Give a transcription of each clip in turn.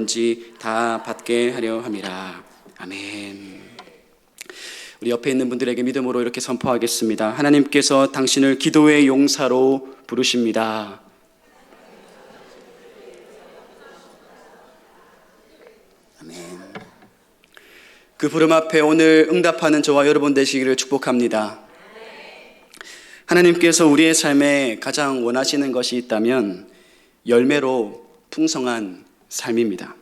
원하건지 다 받게 하려 함이라. 아멘. 우리 옆에 있는 분들에게 믿음으로 이렇게 선포하겠습니다. 하나님께서 당신을 기도의 용사로 부르십니다. 아멘. 그 부름 앞에 오늘 응답하는 저와 여러분 되시기를 축복합니다. 하나님께서 우리의 삶에 가장 원하시는 것이 있다면 열매로 풍성한 삶입니다.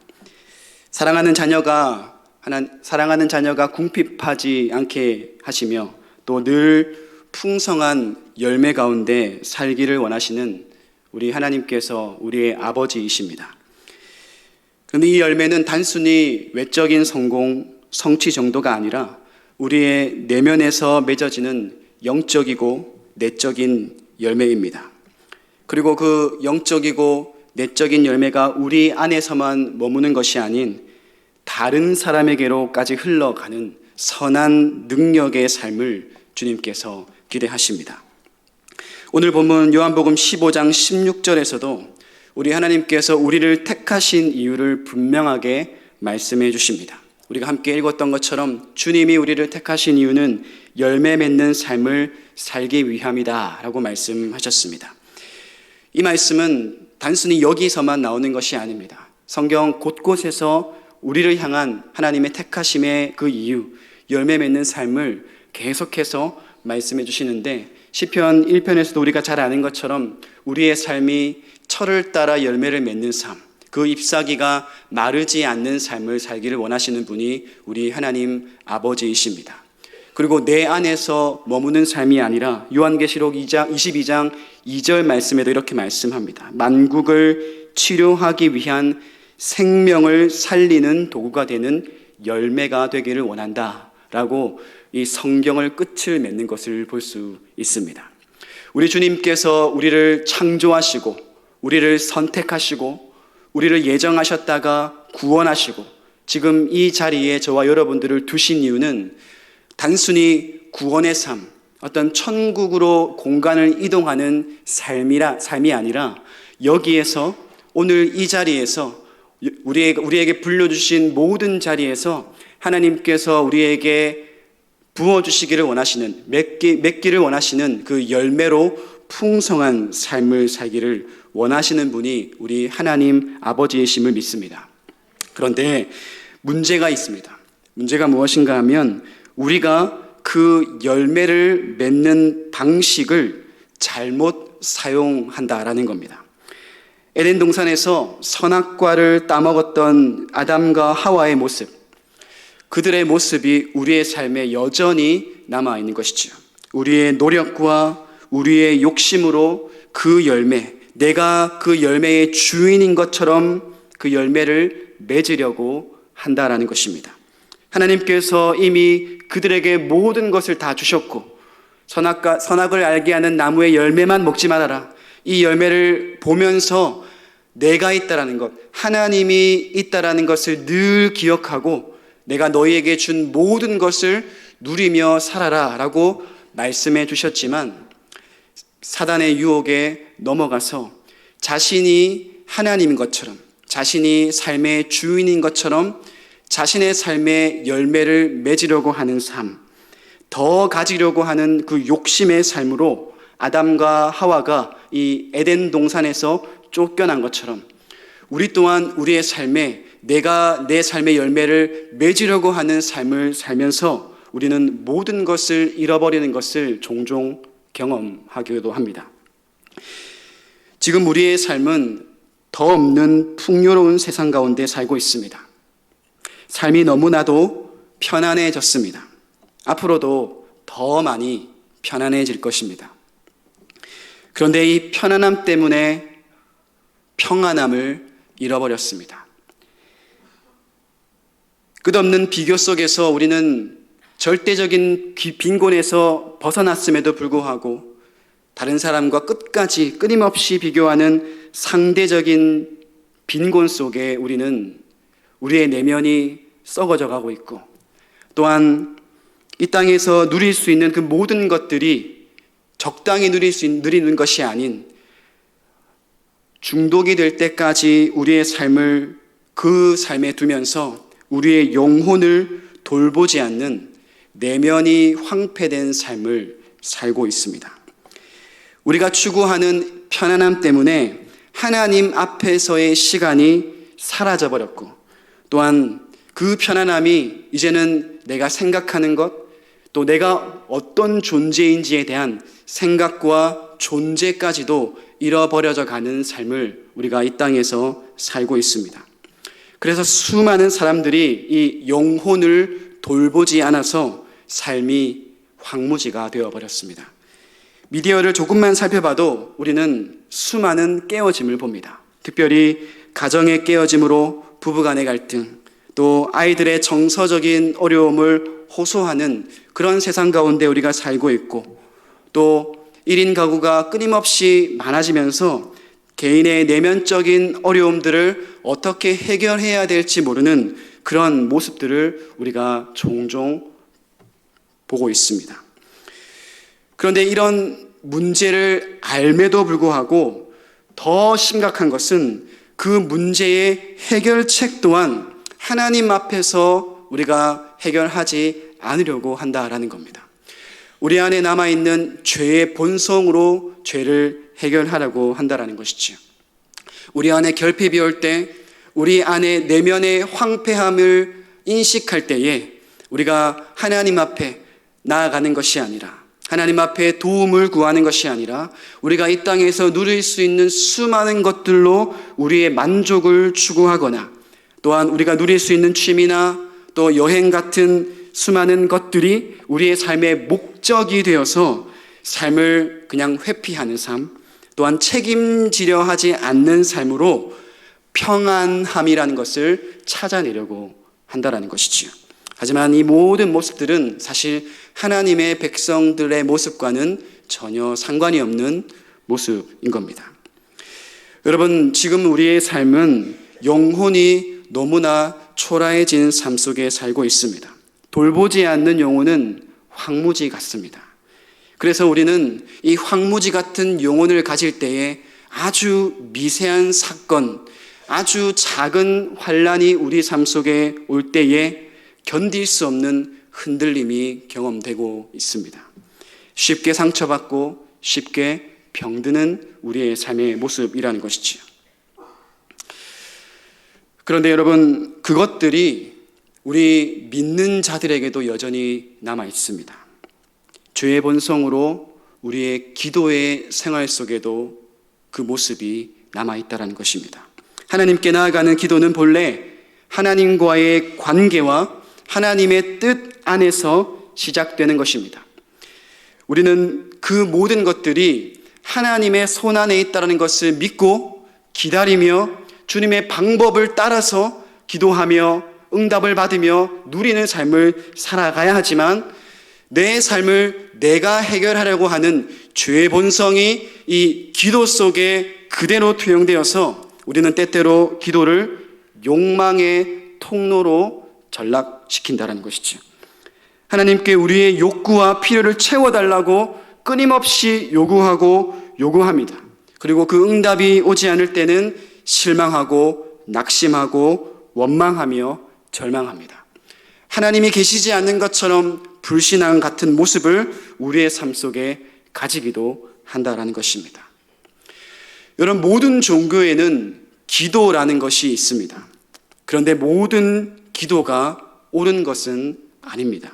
사랑하는 자녀가 궁핍하지 않게 하시며 또 늘 풍성한 열매 가운데 살기를 원하시는 우리 하나님께서 우리의 아버지이십니다. 그런데 이 열매는 단순히 외적인 성공, 성취 정도가 아니라 우리의 내면에서 맺어지는 영적이고 내적인 열매입니다. 그리고 그 영적이고 내적인 열매가 우리 안에서만 머무는 것이 아닌 다른 사람에게로까지 흘러가는 선한 능력의 삶을 주님께서 기대하십니다. 오늘 본문 요한복음 15장 16절에서도 우리 하나님께서 우리를 택하신 이유를 분명하게 말씀해 주십니다. 우리가 함께 읽었던 것처럼 주님이 우리를 택하신 이유는 열매 맺는 삶을 살기 위함이다 라고 말씀하셨습니다. 이 말씀은 단순히 여기서만 나오는 것이 아닙니다. 성경 곳곳에서 우리를 향한 하나님의 택하심의 그 이유, 열매 맺는 삶을 계속해서 말씀해 주시는데 시편 1편에서도 우리가 잘 아는 것처럼 우리의 삶이 철을 따라 열매를 맺는 삶, 그 잎사귀가 마르지 않는 삶을 살기를 원하시는 분이 우리 하나님 아버지이십니다. 그리고 내 안에서 머무는 삶이 아니라 요한계시록 22장 2절 말씀에도 이렇게 말씀합니다. 만국을 치료하기 위한 생명을 살리는 도구가 되는 열매가 되기를 원한다 라고 이 성경을 끝을 맺는 것을 볼 수 있습니다. 우리 주님께서 우리를 창조하시고 우리를 선택하시고 우리를 예정하셨다가 구원하시고 지금 이 자리에 저와 여러분들을 두신 이유는 단순히 구원의 삶, 어떤 천국으로 공간을 이동하는 삶이 아니라 여기에서 오늘 이 자리에서 우리에게 불러주신 모든 자리에서 하나님께서 우리에게 부어주시기를 원하시는 맺기를 원하시는 그 열매로 풍성한 삶을 살기를 원하시는 분이 우리 하나님 아버지이심을 믿습니다. 그런데 문제가 있습니다. 문제가 무엇인가 하면 우리가 그 열매를 맺는 방식을 잘못 사용한다라는 겁니다. 에덴 동산에서 선악과를 따먹었던 아담과 하와의 모습, 그들의 모습이 우리의 삶에 여전히 남아있는 것이죠. 우리의 노력과 우리의 욕심으로 그 열매, 내가 그 열매의 주인인 것처럼 그 열매를 맺으려고 한다라는 것입니다. 하나님께서 이미 그들에게 모든 것을 다 주셨고 선악을 알게 하는 나무의 열매만 먹지 말아라. 이 열매를 보면서 내가 있다라는 것, 하나님이 있다라는 것을 늘 기억하고 내가 너희에게 준 모든 것을 누리며 살아라 라고 말씀해 주셨지만 사단의 유혹에 넘어가서 자신이 하나님인 것처럼, 자신이 삶의 주인인 것처럼 자신의 삶의 열매를 맺으려고 하는 삶, 더 가지려고 하는 그 욕심의 삶으로 아담과 하와가 이 에덴 동산에서 쫓겨난 것처럼 우리 또한 우리의 삶에 내가 내 삶의 열매를 맺으려고 하는 삶을 살면서 우리는 모든 것을 잃어버리는 것을 종종 경험하기도 합니다. 지금 우리의 삶은 더 없는 풍요로운 세상 가운데 살고 있습니다. 삶이 너무나도 편안해졌습니다. 앞으로도 더 많이 편안해질 것입니다. 그런데 이 편안함 때문에 평안함을 잃어버렸습니다. 끝없는 비교 속에서 우리는 절대적인 빈곤에서 벗어났음에도 불구하고 다른 사람과 끝까지 끊임없이 비교하는 상대적인 빈곤 속에 우리는 우리의 내면이 썩어져 가고 있고 또한 이 땅에서 누릴 수 있는 그 모든 것들이 적당히 누리는 것이 아닌 중독이 될 때까지 우리의 삶을 그 삶에 두면서 우리의 영혼을 돌보지 않는 내면이 황폐된 삶을 살고 있습니다. 우리가 추구하는 편안함 때문에 하나님 앞에서의 시간이 사라져버렸고, 또한 그 편안함이 이제는 내가 생각하는 것, 또 내가 어떤 존재인지에 대한 생각과 존재까지도 잃어버려져 가는 삶을 우리가 이 땅에서 살고 있습니다. 그래서 수많은 사람들이 이 영혼을 돌보지 않아서 삶이 황무지가 되어버렸습니다. 미디어를 조금만 살펴봐도 우리는 수많은 깨어짐을 봅니다. 특별히 가정의 깨어짐으로 부부간의 갈등, 또 아이들의 정서적인 어려움을 호소하는 그런 세상 가운데 우리가 살고 있고, 또 1인 가구가 끊임없이 많아지면서 개인의 내면적인 어려움들을 어떻게 해결해야 될지 모르는 그런 모습들을 우리가 종종 보고 있습니다. 그런데 이런 문제를 알매도 불구하고 더 심각한 것은 그 문제의 해결책 또한 하나님 앞에서 우리가 해결하지 않으려고 한다라는 겁니다. 우리 안에 남아있는 죄의 본성으로 죄를 해결하려고 한다라는 것이죠. 우리 안에 결핍이 올 때, 우리 안에 내면의 황폐함을 인식할 때에 우리가 하나님 앞에 나아가는 것이 아니라, 하나님 앞에 도움을 구하는 것이 아니라 우리가 이 땅에서 누릴 수 있는 수많은 것들로 우리의 만족을 추구하거나, 또한 우리가 누릴 수 있는 취미나 또 여행 같은 수많은 것들이 우리의 삶의 목적이 되어서 삶을 그냥 회피하는 삶, 또한 책임지려 하지 않는 삶으로 평안함이라는 것을 찾아내려고 한다는 것이지요. 하지만 이 모든 모습들은 사실 하나님의 백성들의 모습과는 전혀 상관이 없는 모습인 겁니다. 여러분, 지금 우리의 삶은 영혼이 너무나 초라해진 삶 속에 살고 있습니다. 돌보지 않는 영혼은 황무지 같습니다. 그래서 우리는 이 황무지 같은 영혼을 가질 때에 아주 미세한 사건, 아주 작은 환란이 우리 삶 속에 올 때에 견딜 수 없는 흔들림이 경험되고 있습니다. 쉽게 상처받고 쉽게 병드는 우리의 삶의 모습이라는 것이지요. 그런데 여러분, 그것들이 우리 믿는 자들에게도 여전히 남아 있습니다. 죄의 본성으로 우리의 기도의 생활 속에도 그 모습이 남아 있다는 것입니다. 하나님께 나아가는 기도는 본래 하나님과의 관계와 하나님의 뜻 안에서 시작되는 것입니다. 우리는 그 모든 것들이 하나님의 손 안에 있다는 것을 믿고 기다리며 주님의 방법을 따라서 기도하며 응답을 받으며 누리는 삶을 살아가야 하지만, 내 삶을 내가 해결하려고 하는 죄의 본성이 이 기도 속에 그대로 투영되어서 우리는 때때로 기도를 욕망의 통로로 전락시킨다는 것이죠. 하나님께 우리의 욕구와 필요를 채워달라고 끊임없이 요구합니다. 그리고 그 응답이 오지 않을 때는 실망하고 낙심하고 원망하며 절망합니다. 하나님이 계시지 않는 것처럼 불신앙 같은 모습을 우리의 삶 속에 가지기도 한다는 것입니다. 여러분, 모든 종교에는 기도라는 것이 있습니다. 그런데 모든 기도가 옳은 것은 아닙니다.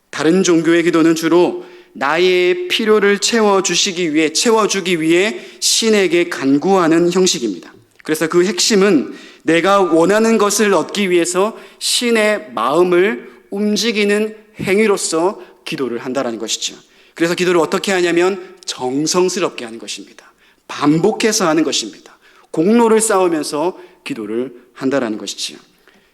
다른 종교의 기도는 주로 나의 필요를 채워주기 위해 신에게 간구하는 형식입니다. 그래서 그 핵심은 내가 원하는 것을 얻기 위해서 신의 마음을 움직이는 행위로서 기도를 한다는 것이죠. 그래서 기도를 어떻게 하냐면 정성스럽게 하는 것입니다. 반복해서 하는 것입니다. 공로를 쌓으면서 기도를 한다는 것이지요.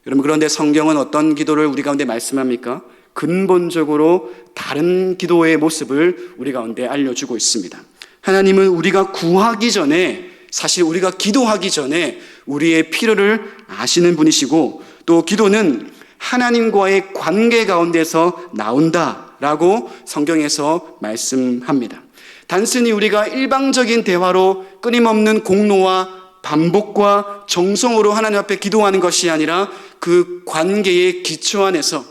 여러분, 그런데 성경은 어떤 기도를 우리 가운데 말씀합니까? 근본적으로 다른 기도의 모습을 우리 가운데 알려주고 있습니다. 하나님은 우리가 구하기 전에, 사실 우리가 기도하기 전에 우리의 필요를 아시는 분이시고, 또 기도는 하나님과의 관계 가운데서 나온다라고 성경에서 말씀합니다. 단순히 우리가 일방적인 대화로 끊임없는 공로와 반복과 정성으로 하나님 앞에 기도하는 것이 아니라 그 관계의 기초 안에서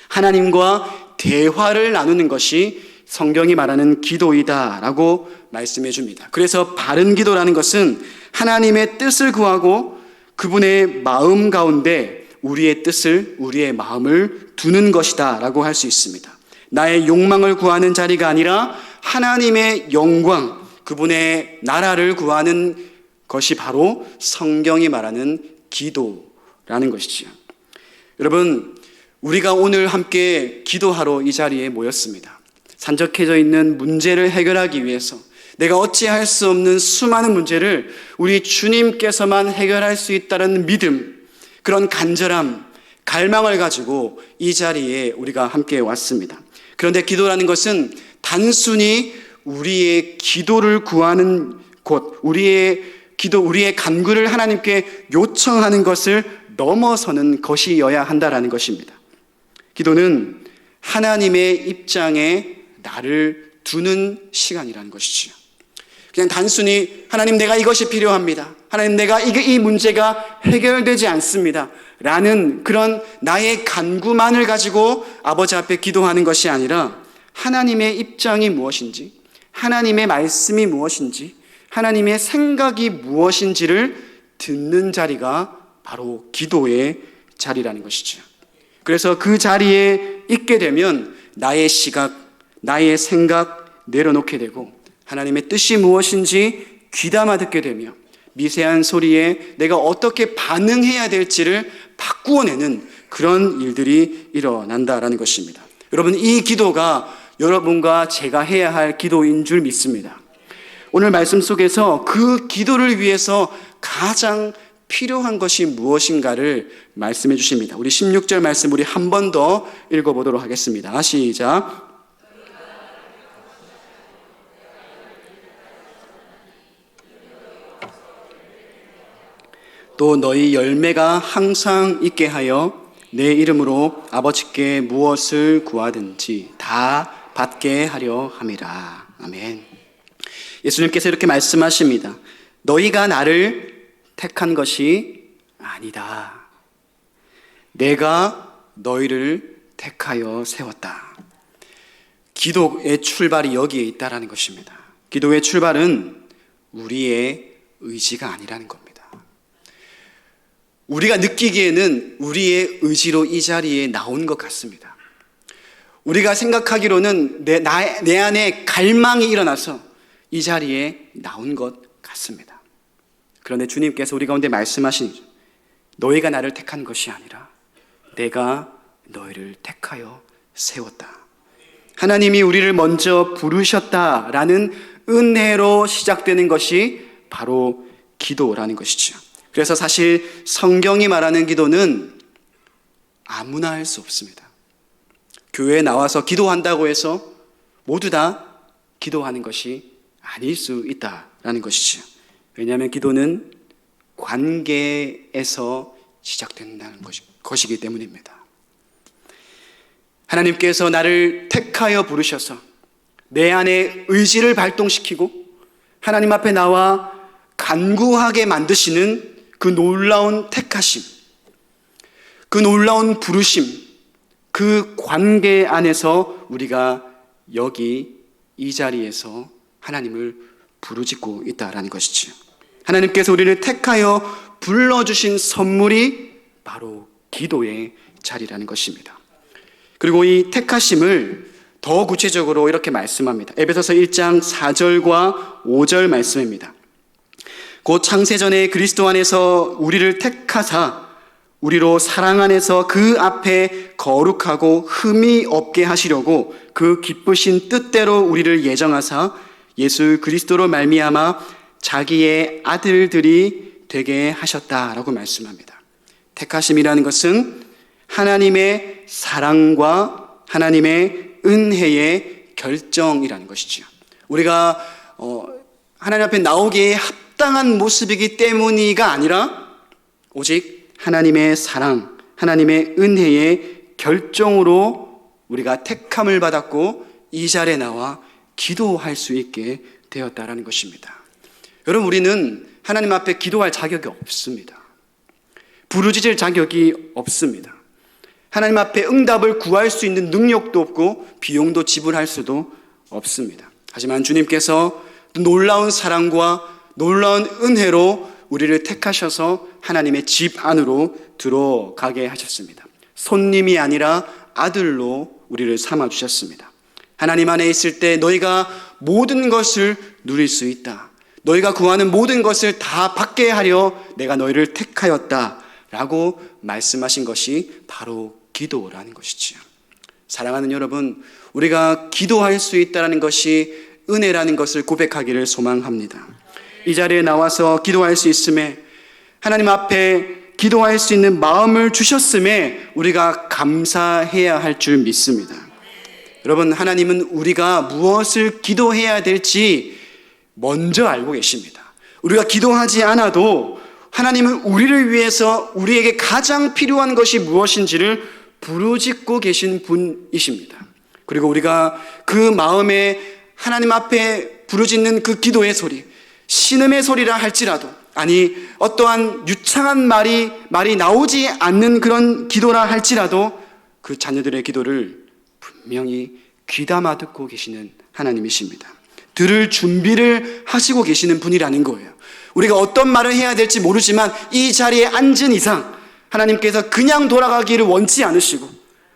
하나님과 대화를 나누는 것이 성경이 말하는 기도이다라고 말씀해 줍니다. 그래서 바른 기도라는 것은 하나님의 뜻을 구하고 그분의 마음 가운데 우리의 뜻을, 우리의 마음을 두는 것이다 라고 할 수 있습니다. 나의 욕망을 구하는 자리가 아니라 하나님의 영광, 그분의 나라를 구하는 것이 바로 성경이 말하는 기도라는 것이지요. 여러분, 우리가 오늘 함께 기도하러 이 자리에 모였습니다. 산적해져 있는 문제를 해결하기 위해서 내가 어찌할 수 없는 수많은 문제를 우리 주님께서만 해결할 수 있다는 믿음, 그런 간절함, 갈망을 가지고 이 자리에 우리가 함께 왔습니다. 그런데 기도라는 것은 단순히 우리의 기도를 구하는 곳, 우리의 기도, 우리의 간구를 하나님께 요청하는 것을 넘어서는 것이어야 한다라는 것입니다. 기도는 하나님의 입장에 나를 두는 시간이라는 것이지요. 그냥 단순히 하나님 내가 이것이 필요합니다. 하나님 내가 이 문제가 해결되지 않습니다. 라는 그런 나의 간구만을 가지고 아버지 앞에 기도하는 것이 아니라 하나님의 입장이 무엇인지, 하나님의 말씀이 무엇인지, 하나님의 생각이 무엇인지를 듣는 자리가 바로 기도의 자리라는 것이죠. 그래서 그 자리에 있게 되면 나의 시각, 나의 생각 내려놓게 되고 하나님의 뜻이 무엇인지 귀담아 듣게 되며 미세한 소리에 내가 어떻게 반응해야 될지를 바꾸어내는 그런 일들이 일어난다라는 것입니다. 여러분, 이 기도가 여러분과 제가 해야 할 기도인 줄 믿습니다. 오늘 말씀 속에서 그 기도를 위해서 가장 필요한 것이 무엇인가를 말씀해 주십니다. 우리 16절 말씀 우리 한 번 더 읽어보도록 하겠습니다. 시작. 또 너희 열매가 항상 있게 하여 내 이름으로 아버지께 무엇을 구하든지 다 받게 하려 함이라. 아멘. 예수님께서 이렇게 말씀하십니다. 너희가 나를 택한 것이 아니다. 내가 너희를 택하여 세웠다. 기도의 출발이 여기에 있다라는 것입니다. 기도의 출발은 우리의 의지가 아니라는 겁니다. 우리가 느끼기에는 우리의 의지로 이 자리에 나온 것 같습니다. 우리가 생각하기로는 내 안에 갈망이 일어나서 이 자리에 나온 것 같습니다. 그런데 주님께서 우리 가운데 말씀하시니 너희가 나를 택한 것이 아니라 내가 너희를 택하여 세웠다. 하나님이 우리를 먼저 부르셨다라는 은혜로 시작되는 것이 바로 기도라는 것이죠. 그래서 사실 성경이 말하는 기도는 아무나 할 수 없습니다. 교회에 나와서 기도한다고 해서 모두 다 기도하는 것이 아닐 수 있다라는 것이죠. 왜냐하면 기도는 관계에서 시작된다는 것이기 때문입니다. 하나님께서 나를 택하여 부르셔서 내 안에 의지를 발동시키고 하나님 앞에 나와 간구하게 만드시는 그 놀라운 택하심, 그 놀라운 부르심, 그 관계 안에서 우리가 여기 이 자리에서 하나님을 부르짖고 있다라는 것이죠. 하나님께서 우리를 택하여 불러주신 선물이 바로 기도의 자리라는 것입니다. 그리고 이 택하심을 더 구체적으로 이렇게 말씀합니다. 에베소서 1장 4절과 5절 말씀입니다. 곧 창세전에 그리스도 안에서 우리를 택하사 우리로 사랑 안에서 그 앞에 거룩하고 흠이 없게 하시려고 그 기쁘신 뜻대로 우리를 예정하사 예수 그리스도로 말미암아 자기의 아들들이 되게 하셨다라고 말씀합니다. 택하심이라는 것은 하나님의 사랑과 하나님의 은혜의 결정이라는 것이죠. 우리가 하나님 앞에 나오기에 합당한 모습이기 때문이가 아니라 오직 하나님의 사랑, 하나님의 은혜의 결정으로 우리가 택함을 받았고 이 자리에 나와 기도할 수 있게 되었다라는 것입니다. 여러분, 우리는 하나님 앞에 기도할 자격이 없습니다. 부르짖을 자격이 없습니다. 하나님 앞에 응답을 구할 수 있는 능력도 없고 비용도 지불할 수도 없습니다. 하지만 주님께서 놀라운 사랑과 놀라운 은혜로 우리를 택하셔서 하나님의 집 안으로 들어가게 하셨습니다. 손님이 아니라 아들로 우리를 삼아주셨습니다. 하나님 안에 있을 때 너희가 모든 것을 누릴 수 있다. 너희가 구하는 모든 것을 다 받게 하려 내가 너희를 택하였다 라고 말씀하신 것이 바로 기도라는 것이지요. 사랑하는 여러분, 우리가 기도할 수 있다는 것이 은혜라는 것을 고백하기를 소망합니다. 이 자리에 나와서 기도할 수 있음에, 하나님 앞에 기도할 수 있는 마음을 주셨음에 우리가 감사해야 할 줄 믿습니다. 여러분, 하나님은 우리가 무엇을 기도해야 될지 먼저 알고 계십니다. 우리가 기도하지 않아도 하나님은 우리를 위해서 우리에게 가장 필요한 것이 무엇인지를 부르짖고 계신 분이십니다. 그리고 우리가 그 마음에 하나님 앞에 부르짖는 그 기도의 소리, 신음의 소리라 할지라도, 아니 어떠한 유창한 말이 나오지 않는 그런 기도라 할지라도 그 자녀들의 기도를 분명히 귀담아 듣고 계시는 하나님이십니다. 들을 준비를 하시고 계시는 분이라는 거예요. 우리가 어떤 말을 해야 될지 모르지만 이 자리에 앉은 이상 하나님께서 그냥 돌아가기를 원치 않으시고,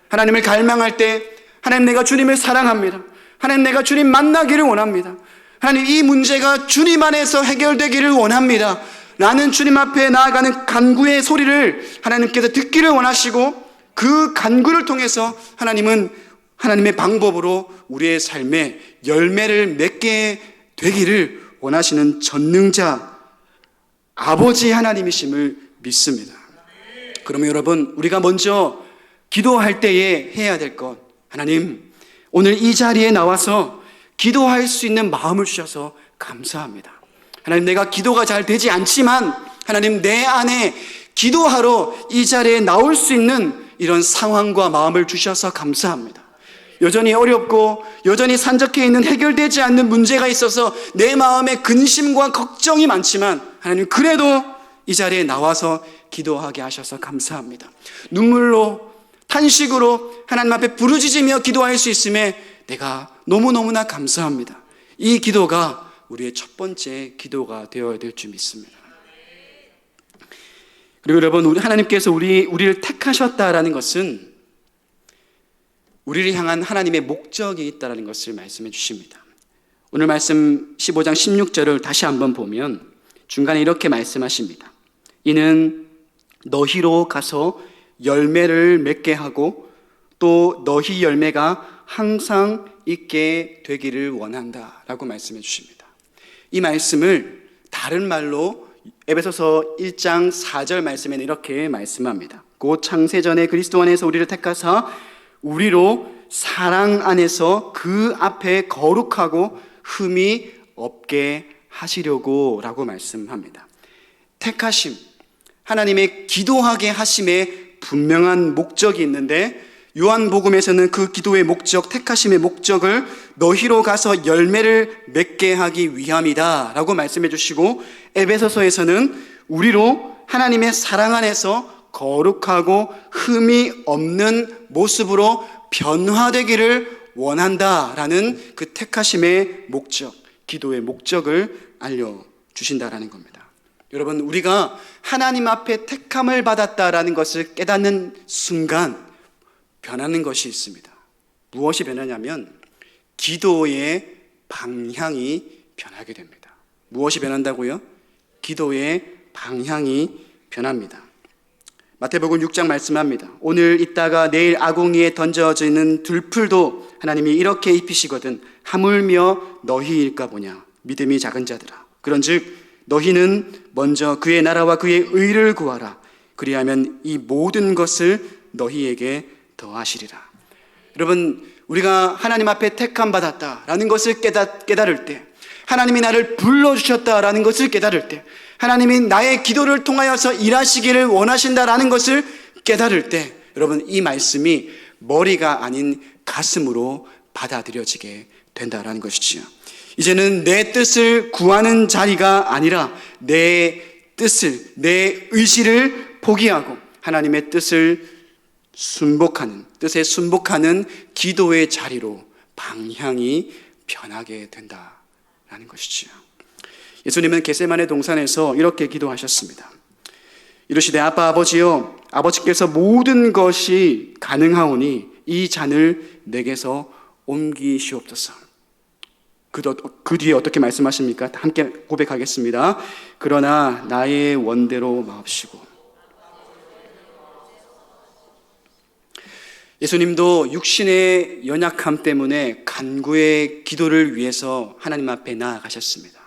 하나님을 갈망할 때 하나님, 내가 주님을 사랑합니다. 하나님, 내가 주님 만나기를 원합니다. 하나님, 이 문제가 주님 안에서 해결되기를 원합니다 라는 주님 앞에 나아가는 간구의 소리를 하나님께서 듣기를 원하시고, 그 간구를 통해서 하나님은 하나님의 방법으로 우리의 삶에 열매를 맺게 되기를 원하시는 전능자 아버지 하나님이심을 믿습니다. 그러면 여러분, 우리가 먼저 기도할 때에 해야 될 것, 하나님, 오늘 이 자리에 나와서 기도할 수 있는 마음을 주셔서 감사합니다. 하나님, 내가 기도가 잘 되지 않지만 하나님, 내 안에 기도하러 이 자리에 나올 수 있는 이런 상황과 마음을 주셔서 감사합니다. 여전히 어렵고 여전히 산적해 있는 해결되지 않는 문제가 있어서 내 마음에 근심과 걱정이 많지만 하나님, 그래도 이 자리에 나와서 기도하게 하셔서 감사합니다. 눈물로, 탄식으로 하나님 앞에 부르짖으며 기도할 수 있음에 내가 너무너무나 감사합니다. 이 기도가 우리의 첫 번째 기도가 되어야 될 줄 믿습니다. 그리고 여러분, 하나님께서 우리를 택하셨다라는 것은 우리를 향한 하나님의 목적이 있다는 것을 말씀해 주십니다. 오늘 말씀 15장 16절을 다시 한번 보면 중간에 이렇게 말씀하십니다. 이는 너희로 가서 열매를 맺게 하고 또 너희 열매가 항상 있게 되기를 원한다 라고 말씀해 주십니다. 이 말씀을 다른 말로 에베소서 1장 4절 말씀에는 이렇게 말씀합니다. 곧 창세전에 그리스도 안에서 우리를 택하사 우리로 사랑 안에서 그 앞에 거룩하고 흠이 없게 하시려고 라고 말씀합니다. 택하심, 하나님의 기도하게 하심에 분명한 목적이 있는데, 요한복음에서는 그 기도의 목적, 택하심의 목적을 너희로 가서 열매를 맺게 하기 위함이다 라고 말씀해 주시고, 에베소서에서는 우리로 하나님의 사랑 안에서 거룩하고 흠이 없는 모습으로 변화되기를 원한다라는 그 택하심의 목적, 기도의 목적을 알려주신다라는 겁니다. 여러분, 우리가 하나님 앞에 택함을 받았다라는 것을 깨닫는 순간 변하는 것이 있습니다. 무엇이 변하냐면 기도의 방향이 변하게 됩니다. 무엇이 변한다고요? 기도의 방향이 변합니다. 마태복음 6장 말씀합니다. 오늘 있다가 내일 아궁이에 던져지는 들풀도 하나님이 이렇게 입히시거든 하물며 너희일까 보냐, 믿음이 작은 자들아. 그런즉 너희는 먼저 그의 나라와 그의 의를 구하라. 그리하면 이 모든 것을 너희에게 더하시리라. 여러분, 우리가 하나님 앞에 택함 받았다라는 것을 깨달을 때, 하나님이 나를 불러주셨다라는 것을 깨달을 때, 하나님이 나의 기도를 통하여서 일하시기를 원하신다라는 것을 깨달을 때, 여러분, 이 말씀이 머리가 아닌 가슴으로 받아들여지게 된다라는 것이지요. 이제는 내 뜻을 구하는 자리가 아니라 내 뜻을, 내 의지를 포기하고 하나님의 뜻에 순복하는 기도의 자리로 방향이 변하게 된다라는 것이지요. 예수님은 겟세마네 동산에서 이렇게 기도하셨습니다. 이르시되 아빠 아버지여, 아버지께서 모든 것이 가능하오니 이 잔을 내게서 옮기시옵소서. 그 뒤에 어떻게 말씀하십니까? 함께 고백하겠습니다. 그러나 나의 원대로 마옵시고. 예수님도 육신의 연약함 때문에 간구의 기도를 위해서 하나님 앞에 나아가셨습니다.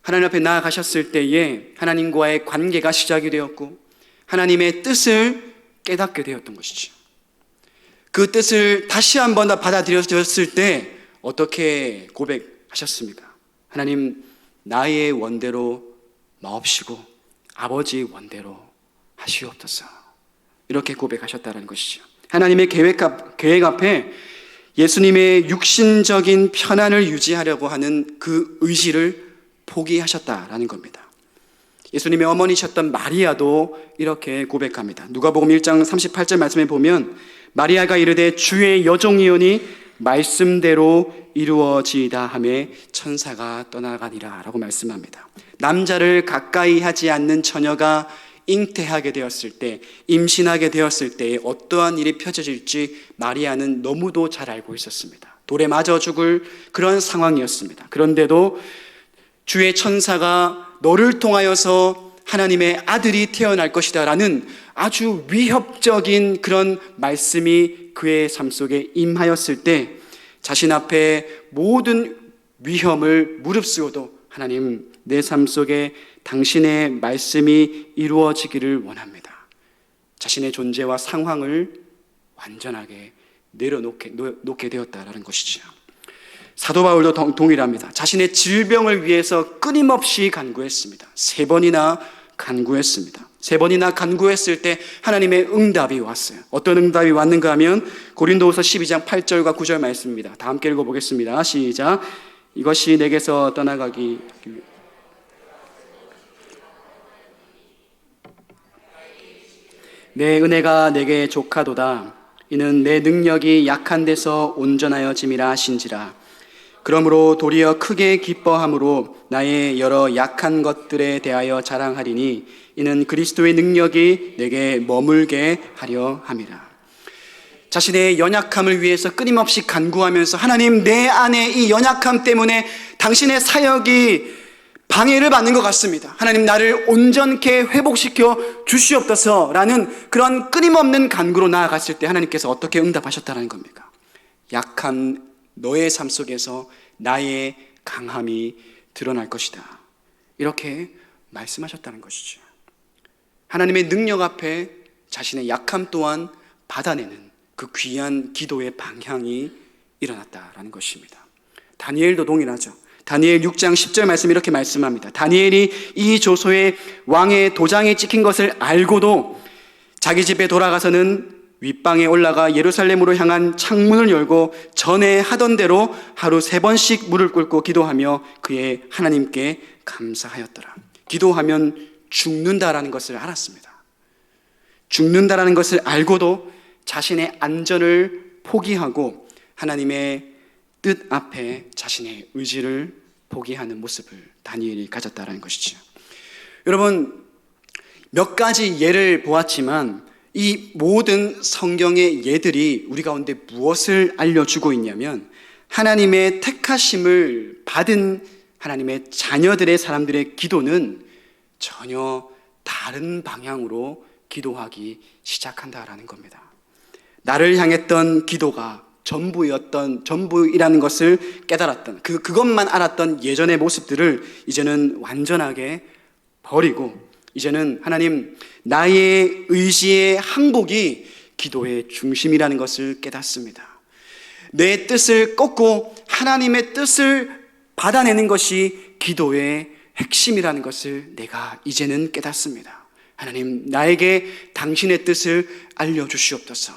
하나님 앞에 나아가셨을 때에 하나님과의 관계가 시작이 되었고 하나님의 뜻을 깨닫게 되었던 것이죠. 그 뜻을 다시 한 번 더 받아들였을 때 어떻게 고백하셨습니까? 하나님, 나의 원대로 마옵시고 아버지 원대로 하시옵소서. 이렇게 고백하셨다는 것이죠. 하나님의 계획 앞에 예수님의 육신적인 편안을 유지하려고 하는 그 의지를 포기하셨다라는 겁니다. 예수님의 어머니셨던 마리아도 이렇게 고백합니다. 누가복음 1장 38절 말씀에 보면 마리아가 이르되 주의 여종이오니 말씀대로 이루어지이다 하매 천사가 떠나가니라 라고 말씀합니다. 남자를 가까이 하지 않는 처녀가 잉태하게 되었을 때, 임신하게 되었을 때에 어떠한 일이 펼쳐질지 마리아는 너무도 잘 알고 있었습니다. 돌에 맞아 죽을 그런 상황이었습니다. 그런데도 주의 천사가 너를 통하여서 하나님의 아들이 태어날 것이다 라는 아주 위협적인 그런 말씀이 그의 삶 속에 임하였을 때 자신 앞에 모든 위험을 무릅쓰고도 하나님, 내 삶 속에 당신의 말씀이 이루어지기를 원합니다. 자신의 존재와 상황을 완전하게 내려놓게 되었다라는 것이죠. 사도 바울도 동일합니다. 자신의 질병을 위해서 끊임없이 간구했습니다. 3번이나 간구했습니다. 3번이나 간구했을 때 하나님의 응답이 왔어요. 어떤 응답이 왔는가 하면 고린도후서 12장 8절과 9절 말씀입니다. 다 함께 읽어보겠습니다. 시작. 이것이 내게서 떠나가기 내 은혜가 내게 족하도다. 이는 내 능력이 약한 데서 온전하여짐이라 하신지라. 그러므로 도리어 크게 기뻐함으로 나의 여러 약한 것들에 대하여 자랑하리니 이는 그리스도의 능력이 내게 머물게 하려 함이라. 자신의 연약함을 위해서 끊임없이 간구하면서 하나님, 내 안에 이 연약함 때문에 당신의 사역이 방해를 받는 것 같습니다. 하나님, 나를 온전케 회복시켜 주시옵소서라는 그런 끊임없는 간구로 나아갔을 때 하나님께서 어떻게 응답하셨다는 겁니까? 약한 너의 삶 속에서 나의 강함이 드러날 것이다. 이렇게 말씀하셨다는 것이죠. 하나님의 능력 앞에 자신의 약함 또한 받아내는 그 귀한 기도의 방향이 일어났다라는 것입니다. 다니엘도 동일하죠. 다니엘 6장 10절 말씀 이렇게 말씀합니다. 다니엘이 이 조소에 왕의 도장이 찍힌 것을 알고도 자기 집에 돌아가서는 윗방에 올라가 예루살렘으로 향한 창문을 열고 전에 하던 대로 하루 3번씩 무릎 꿇고 기도하며 그의 하나님께 감사하였더라. 기도하면 죽는다라는 것을 알았습니다. 죽는다라는 것을 알고도 자신의 안전을 포기하고 하나님의 뜻 앞에 자신의 의지를 포기하는 모습을 다니엘이 가졌다는 것이죠. 여러분, 몇 가지 예를 보았지만 이 모든 성경의 예들이 우리 가운데 무엇을 알려주고 있냐면 하나님의 택하심을 받은 하나님의 자녀들의 사람들의 기도는 전혀 다른 방향으로 기도하기 시작한다라는 겁니다. 나를 향했던 기도가 전부이라는 것을 깨달았던 그것만 알았던 예전의 모습들을 이제는 완전하게 버리고 이제는 하나님, 나의 의지의 항복이 기도의 중심이라는 것을 깨닫습니다. 내 뜻을 꺾고 하나님의 뜻을 받아내는 것이 기도의 핵심이라는 것을 내가 이제는 깨닫습니다. 하나님, 나에게 당신의 뜻을 알려주시옵소서.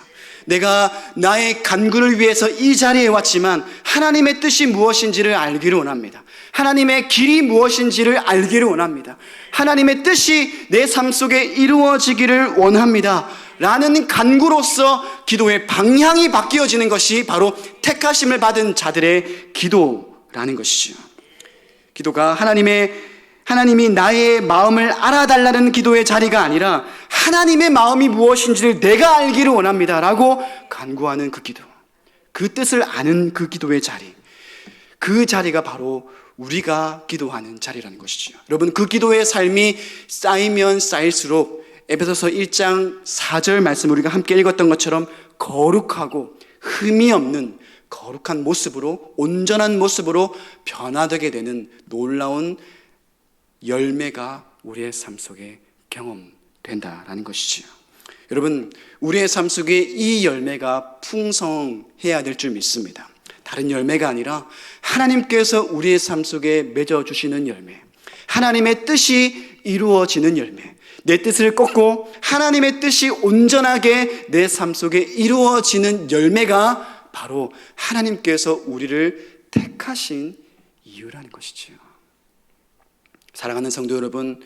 내가 나의 간구를 위해서 이 자리에 왔지만 하나님의 뜻이 무엇인지를 알기를 원합니다. 하나님의 길이 무엇인지를 알기를 원합니다. 하나님의 뜻이 내 삶 속에 이루어지기를 원합니다. 라는 간구로서 기도의 방향이 바뀌어지는 것이 바로 택하심을 받은 자들의 기도라는 것이죠. 기도가 하나님이 나의 마음을 알아달라는 기도의 자리가 아니라 하나님의 마음이 무엇인지를 내가 알기를 원합니다 라고 간구하는 그 기도, 그 뜻을 아는 그 기도의 자리, 그 자리가 바로 우리가 기도하는 자리라는 것이죠. 여러분, 그 기도의 삶이 쌓이면 쌓일수록 에베소서 1장 4절 말씀 우리가 함께 읽었던 것처럼 거룩하고 흠이 없는 거룩한 모습으로, 온전한 모습으로 변화되게 되는 놀라운 열매가 우리의 삶 속에 경험된다라는 것이지요. 여러분, 우리의 삶 속에 이 열매가 풍성해야 될 줄 믿습니다. 다른 열매가 아니라 하나님께서 우리의 삶 속에 맺어주시는 열매, 하나님의 뜻이 이루어지는 열매, 내 뜻을 꺾고 하나님의 뜻이 온전하게 내 삶 속에 이루어지는 열매가 바로 하나님께서 우리를 택하신 이유라는 것이지요. 사랑하는 성도 여러분,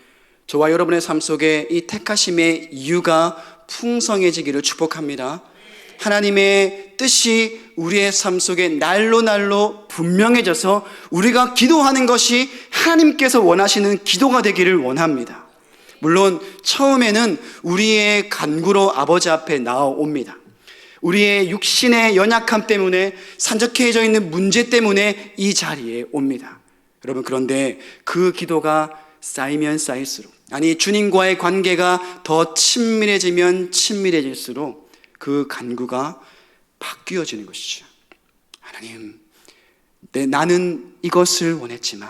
저와 여러분의 삶 속에 이 택하심의 이유가 풍성해지기를 축복합니다. 하나님의 뜻이 우리의 삶 속에 날로 날로 분명해져서 우리가 기도하는 것이 하나님께서 원하시는 기도가 되기를 원합니다. 물론 처음에는 우리의 간구로 아버지 앞에 나아옵니다. 우리의 육신의 연약함 때문에, 산적해져 있는 문제 때문에 이 자리에 옵니다. 여러분, 그런데 그 기도가 쌓이면 쌓일수록, 아니 주님과의 관계가 더 친밀해지면 친밀해질수록 그 간구가 바뀌어지는 것이죠. 하나님, 나는 이것을 원했지만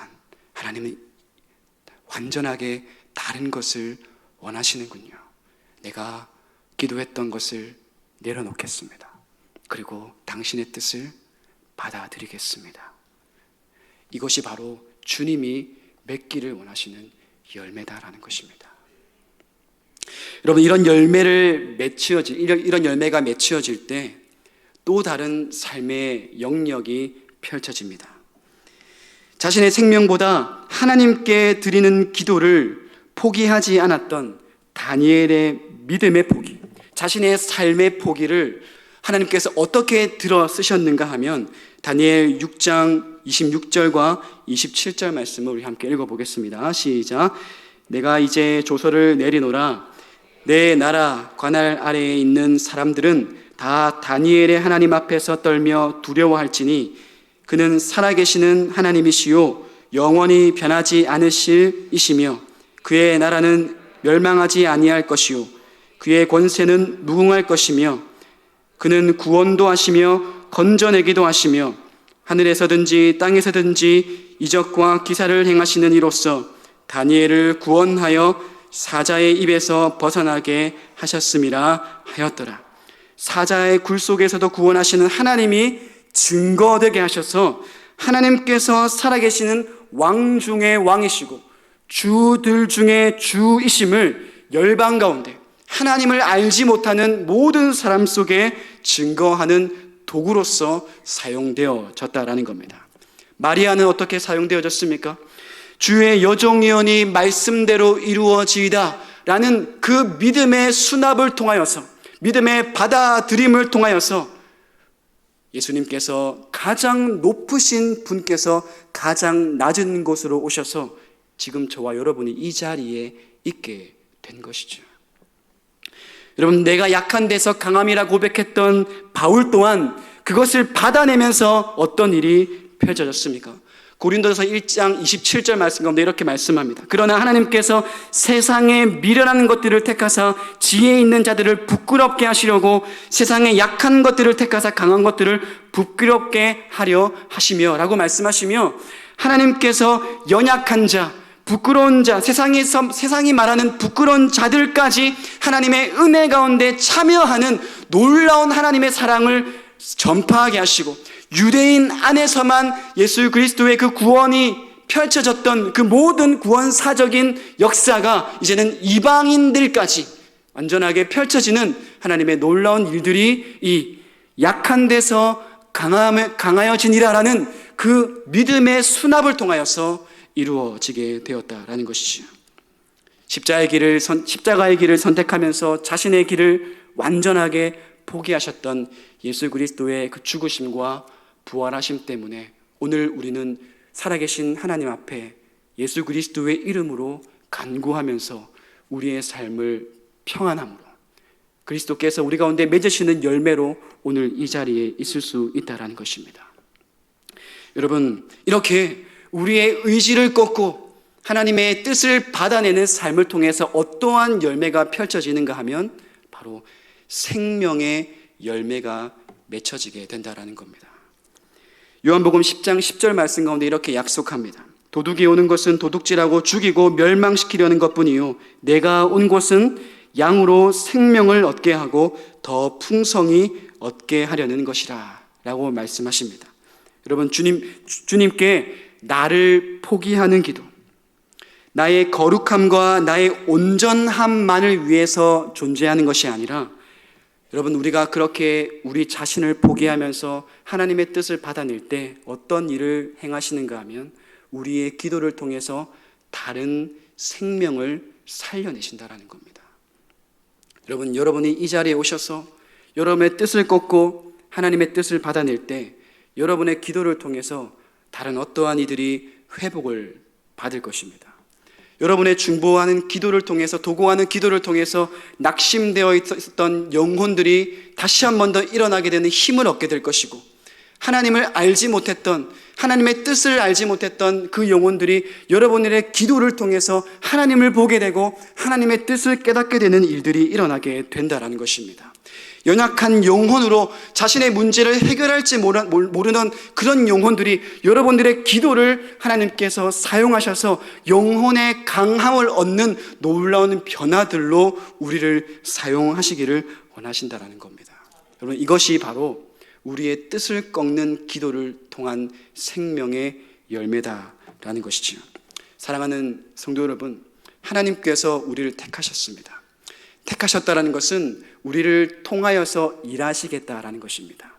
하나님은 완전하게 다른 것을 원하시는군요. 내가 기도했던 것을 내려놓겠습니다. 그리고 당신의 뜻을 받아들이겠습니다. 이것이 바로 주님이 맺기를 원하시는 열매다라는 것입니다. 여러분, 이런 열매가 맺혀질 때 또 다른 삶의 영역이 펼쳐집니다. 자신의 생명보다 하나님께 드리는 기도를 포기하지 않았던 다니엘의 믿음의 포기, 자신의 삶의 포기를 하나님께서 어떻게 들어 쓰셨는가 하면 다니엘 6장 26절과 27절 말씀을 우리 함께 읽어보겠습니다. 시작. 내가 이제 조서를 내리노라. 내 나라 관할 아래에 있는 사람들은 다 다니엘의 하나님 앞에서 떨며 두려워할지니 그는 살아계시는 하나님이시요 영원히 변하지 않으실 이시며 그의 나라는 멸망하지 아니할 것이요 그의 권세는 무궁할 것이며 그는 구원도 하시며 건져내기도 하시며 하늘에서든지 땅에서든지 이적과 기사를 행하시는 이로써 다니엘을 구원하여 사자의 입에서 벗어나게 하셨음이라 하였더라. 사자의 굴 속에서도 구원하시는 하나님이 증거되게 하셔서 하나님께서 살아계시는 왕 중의 왕이시고 주들 중에 주이심을 열방 가운데 하나님을 알지 못하는 모든 사람 속에 증거하는 도구로서 사용되어졌다라는 겁니다. 마리아는 어떻게 사용되어졌습니까? 주의 여종이오니 말씀대로 이루어지이다 라는 그 믿음의 수납을 통하여서, 믿음의 받아들임을 통하여서 예수님께서 가장 높으신 분께서 가장 낮은 곳으로 오셔서 지금 저와 여러분이 이 자리에 있게 된 것이죠. 여러분, 내가 약한 데서 강함이라 고백했던 바울 또한 그것을 받아내면서 어떤 일이 펼쳐졌습니까? 고린도서 1장 27절 말씀 가운데 이렇게 말씀합니다. 그러나 하나님께서 세상에 미련한 것들을 택하사 지혜 있는 자들을 부끄럽게 하시려고 세상에 약한 것들을 택하사 강한 것들을 부끄럽게 하려 하시며 라고 말씀하시며, 하나님께서 연약한 자, 부끄러운 자, 세상이 말하는 부끄러운 자들까지 하나님의 은혜 가운데 참여하는 놀라운 하나님의 사랑을 전파하게 하시고, 유대인 안에서만 예수 그리스도의 그 구원이 펼쳐졌던 그 모든 구원사적인 역사가 이제는 이방인들까지 완전하게 펼쳐지는 하나님의 놀라운 일들이 이 약한 데서 강하여지니라라는 그 믿음의 수납을 통하여서 이루어지게 되었다라는 것이지요. 십자가의 길을 선택하면서 자신의 길을 완전하게 포기하셨던 예수 그리스도의 그 죽으심과 부활하심 때문에 오늘 우리는 살아계신 하나님 앞에 예수 그리스도의 이름으로 간구하면서 우리의 삶을 평안함으로 그리스도께서 우리 가운데 맺으시는 열매로 오늘 이 자리에 있을 수 있다는 것입니다. 여러분, 이렇게 우리의 의지를 꺾고 하나님의 뜻을 받아내는 삶을 통해서 어떠한 열매가 펼쳐지는가 하면 바로 생명의 열매가 맺혀지게 된다는 겁니다. 요한복음 10장 10절 말씀 가운데 이렇게 약속합니다. 도둑이 오는 것은 도둑질하고 죽이고 멸망시키려는 것뿐이요 내가 온 것은 양으로 생명을 얻게 하고 더 풍성히 얻게 하려는 것이라 라고 말씀하십니다. 여러분, 주님께 나를 포기하는 기도, 나의 거룩함과 나의 온전함만을 위해서 존재하는 것이 아니라 여러분, 우리가 그렇게 우리 자신을 포기하면서 하나님의 뜻을 받아낼 때 어떤 일을 행하시는가 하면 우리의 기도를 통해서 다른 생명을 살려내신다라는 겁니다. 여러분, 여러분이 이 자리에 오셔서 여러분의 뜻을 꺾고 하나님의 뜻을 받아낼 때 여러분의 기도를 통해서 다른 어떠한 이들이 회복을 받을 것입니다. 여러분의 중보하는 기도를 통해서, 도구하는 기도를 통해서 낙심되어 있었던 영혼들이 다시 한 번 더 일어나게 되는 힘을 얻게 될 것이고, 하나님을 알지 못했던, 하나님의 뜻을 알지 못했던 그 영혼들이 여러분들의 기도를 통해서 하나님을 보게 되고 하나님의 뜻을 깨닫게 되는 일들이 일어나게 된다는 것입니다. 연약한 영혼으로 자신의 문제를 해결할지 모르는 그런 영혼들이 여러분들의 기도를 하나님께서 사용하셔서 영혼의 강함을 얻는 놀라운 변화들로 우리를 사용하시기를 원하신다는 겁니다. 여러분, 이것이 바로 우리의 뜻을 꺾는 기도를 통한 생명의 열매다라는 것이지요. 사랑하는 성도 여러분, 하나님께서 우리를 택하셨습니다. 택하셨다라는 것은 우리를 통하여서 일하시겠다라는 것입니다.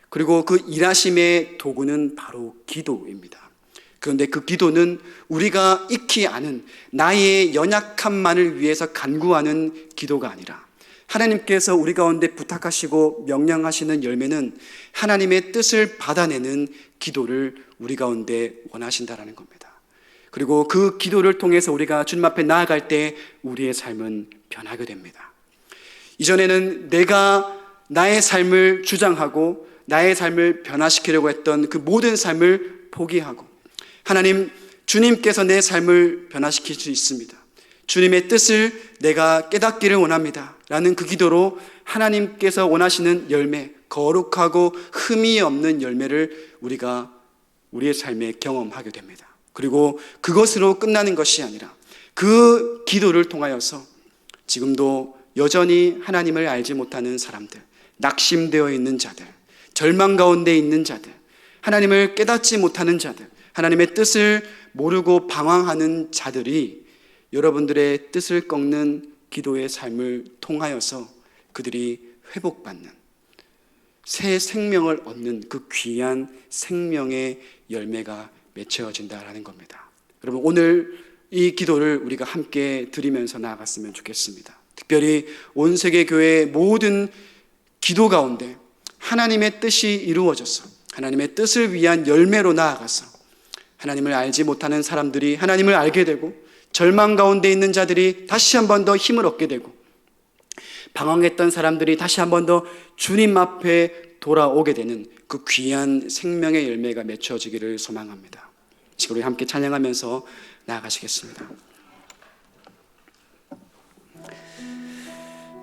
그리고 그 일하심의 도구는 바로 기도입니다. 그런데 그 기도는 우리가 익히 아는 나의 연약함만을 위해서 간구하는 기도가 아니라 하나님께서 우리 가운데 부탁하시고 명령하시는 열매는 하나님의 뜻을 받아내는 기도를 우리 가운데 원하신다라는 겁니다. 그리고 그 기도를 통해서 우리가 주님 앞에 나아갈 때 우리의 삶은 변하게 됩니다. 이전에는 내가 나의 삶을 주장하고 나의 삶을 변화시키려고 했던 그 모든 삶을 포기하고 하나님, 주님께서 내 삶을 변화시킬 수 있습니다. 주님의 뜻을 내가 깨닫기를 원합니다 라는 그 기도로 하나님께서 원하시는 열매, 거룩하고 흠이 없는 열매를 우리가 우리의 삶에 경험하게 됩니다. 그리고 그것으로 끝나는 것이 아니라 그 기도를 통하여서 지금도 여전히 하나님을 알지 못하는 사람들, 낙심되어 있는 자들, 절망 가운데 있는 자들, 하나님을 깨닫지 못하는 자들, 하나님의 뜻을 모르고 방황하는 자들이 여러분들의 뜻을 꺾는 기도의 삶을 통하여서 그들이 회복받는 새 생명을 얻는 그 귀한 생명의 열매가 맺혀진다라는 겁니다. 여러분, 오늘 이 기도를 우리가 함께 드리면서 나아갔으면 좋겠습니다. 특별히 온 세계 교회의 모든 기도 가운데 하나님의 뜻이 이루어져서 하나님의 뜻을 위한 열매로 나아가서 하나님을 알지 못하는 사람들이 하나님을 알게 되고 절망 가운데 있는 자들이 다시 한 번 더 힘을 얻게 되고 방황했던 사람들이 다시 한 번 더 주님 앞에 돌아오게 되는 그 귀한 생명의 열매가 맺혀지기를 소망합니다. 지금 우리 함께 찬양하면서 나아가시겠습니다.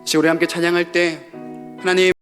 지금 우리 함께 찬양할 때 하나님